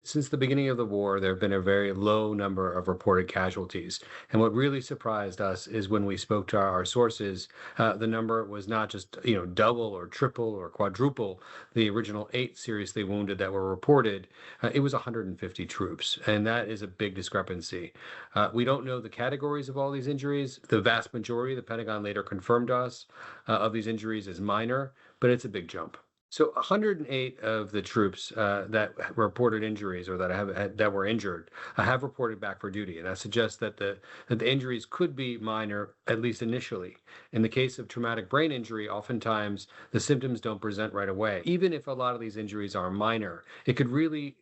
Since the beginning of the war, there have been a very low number of reported casualties. And what really surprised us is when we spoke to our sources, the number was not just, double or triple or quadruple the original 8 seriously wounded that were reported. It was 150 troops. And that is a big discrepancy. We don't know the categories of all these injuries. The vast majority, the Pentagon later confirmed to us, of these injuries is minor, but it's a big jump. So 108 of the troops that reported injuries or that were injured have reported back for duty, and that suggests that the injuries could be minor at least initially. In the case of traumatic brain injury, oftentimes the symptoms don't present right away. Even if a lot of these injuries are minor, it could really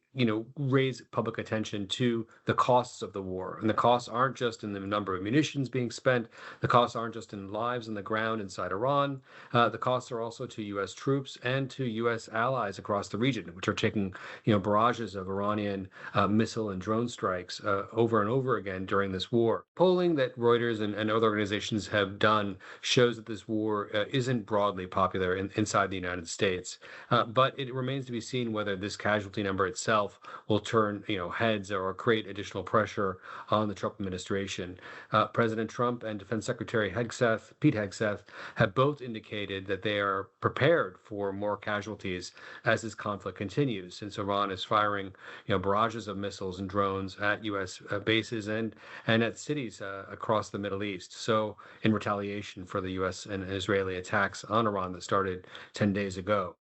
raise public attention to the costs of the war. And the costs aren't just in the number of munitions being spent. The costs aren't just in lives on the ground inside Iran. The costs are also to U.S. troops and to U.S. allies across the region, which are taking, barrages of Iranian missile and drone strikes over and over again during this war. Polling that Reuters and other organizations have done shows that this war isn't broadly popular inside the United States, but it remains to be seen whether this casualty number itself will turn, heads or create additional pressure on the Trump administration. President Trump and Defense Secretary Pete Hegseth, have both indicated that they are prepared for more casualties as this conflict continues, since Iran is firing, barrages of missiles and drones at U.S. Bases and at cities across the Middle East. So, in retaliation for the U.S. and Israeli attacks on Iran that started 10 days ago.